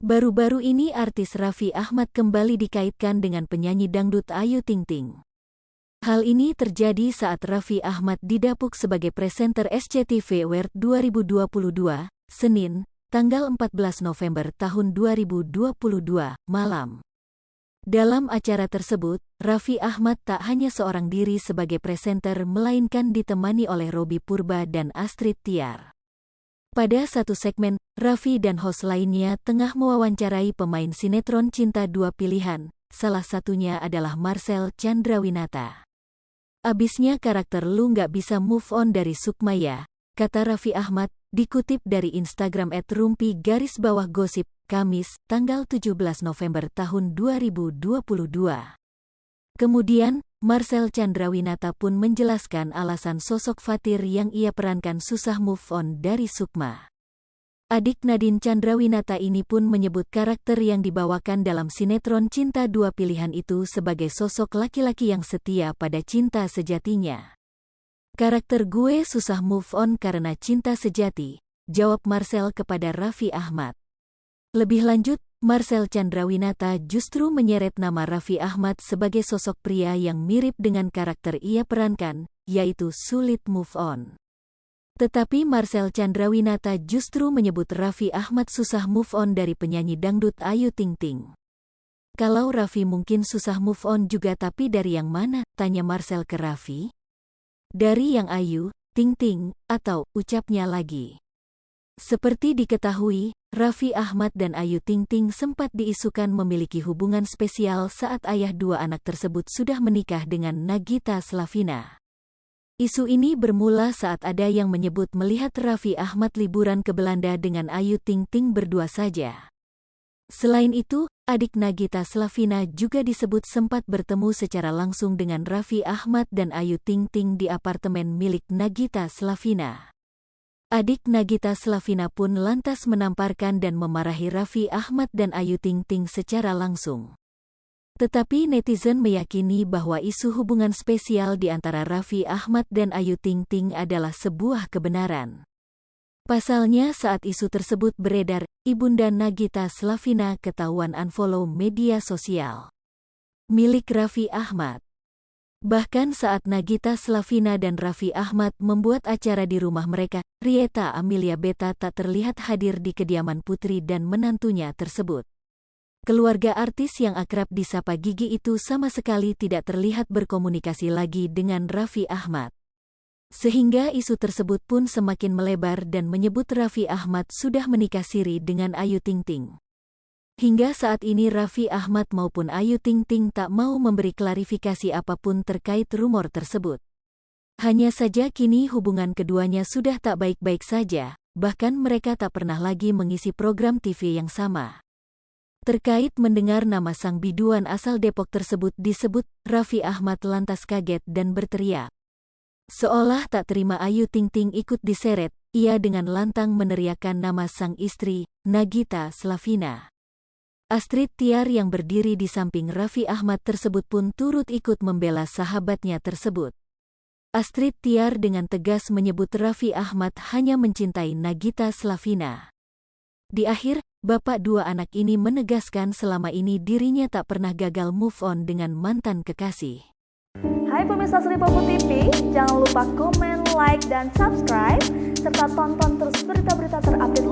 Baru-baru ini artis Raffi Ahmad kembali dikaitkan dengan penyanyi dangdut Ayu Ting Ting. Hal ini terjadi saat Raffi Ahmad didapuk sebagai presenter SCTV Award 2022, Senin, tanggal 14 November tahun 2022, malam. Dalam acara tersebut, Raffi Ahmad tak hanya seorang diri sebagai presenter melainkan ditemani oleh Robby Purba dan Astrid Tiar. Pada satu segmen, Raffi dan host lainnya tengah mewawancarai pemain sinetron Cinta Dua Pilihan, salah satunya adalah Marcel Chandrawinata. Abisnya karakter lu nggak bisa move on dari Sukma ya, kata Raffi Ahmad, dikutip dari Instagram @rumpi_gosip, Kamis, tanggal 17 November tahun 2022. Kemudian, Marcel Chandrawinata pun menjelaskan alasan sosok Fatir yang ia perankan susah move on dari Sukma. Adik Nadine Chandrawinata ini pun menyebut karakter yang dibawakan dalam sinetron Cinta Dua Pilihan itu sebagai sosok laki-laki yang setia pada cinta sejatinya. Karakter gue susah move on karena cinta sejati, jawab Marcel kepada Raffi Ahmad. Lebih lanjut, Marcel Chandrawinata justru menyeret nama Raffi Ahmad sebagai sosok pria yang mirip dengan karakter ia perankan, yaitu sulit move on. Tetapi Marcel Chandrawinata justru menyebut Raffi Ahmad susah move on dari penyanyi dangdut Ayu Ting Ting. Kalau Raffi mungkin susah move on juga, tapi dari yang mana? Tanya Marcel ke Raffi. Dari yang Ayu, Ting Ting, atau ucapnya lagi. Seperti diketahui, Raffi Ahmad dan Ayu Ting Ting sempat diisukan memiliki hubungan spesial saat ayah dua anak tersebut sudah menikah dengan Nagita Slavina. Isu ini bermula saat ada yang menyebut melihat Raffi Ahmad liburan ke Belanda dengan Ayu Ting Ting berdua saja. Selain itu, adik Nagita Slavina juga disebut sempat bertemu secara langsung dengan Raffi Ahmad dan Ayu Ting Ting di apartemen milik Nagita Slavina. Adik Nagita Slavina pun lantas menamparkan dan memarahi Raffi Ahmad dan Ayu Ting Ting secara langsung. Tetapi netizen meyakini bahwa isu hubungan spesial di antara Raffi Ahmad dan Ayu Ting Ting adalah sebuah kebenaran. Pasalnya saat isu tersebut beredar, ibunda Nagita Slavina ketahuan unfollow media sosial milik Raffi Ahmad. Bahkan saat Nagita Slavina dan Raffi Ahmad membuat acara di rumah mereka, Rieta Amelia Beta tak terlihat hadir di kediaman putri dan menantunya tersebut. Keluarga artis yang akrab disapa Gigi itu sama sekali tidak terlihat berkomunikasi lagi dengan Raffi Ahmad. Sehingga isu tersebut pun semakin melebar dan menyebut Raffi Ahmad sudah menikah siri dengan Ayu Ting Ting. Hingga saat ini Raffi Ahmad maupun Ayu Ting Ting tak mau memberi klarifikasi apapun terkait rumor tersebut. Hanya saja kini hubungan keduanya sudah tak baik-baik saja, bahkan mereka tak pernah lagi mengisi program TV yang sama. Terkait mendengar nama sang biduan asal Depok tersebut disebut, Raffi Ahmad lantas kaget dan berteriak. Seolah tak terima Ayu Ting Ting ikut diseret, ia dengan lantang meneriakkan nama sang istri, Nagita Slavina. Astrid Tiar yang berdiri di samping Raffi Ahmad tersebut pun turut ikut membela sahabatnya tersebut. Astrid Tiar dengan tegas menyebut Raffi Ahmad hanya mencintai Nagita Slavina. Di akhir, bapak dua anak ini menegaskan selama ini dirinya tak pernah gagal move on dengan mantan kekasih. Hai pemirsa Sripopo TV, jangan lupa komen, like, dan subscribe, serta tonton terus berita-berita terupdate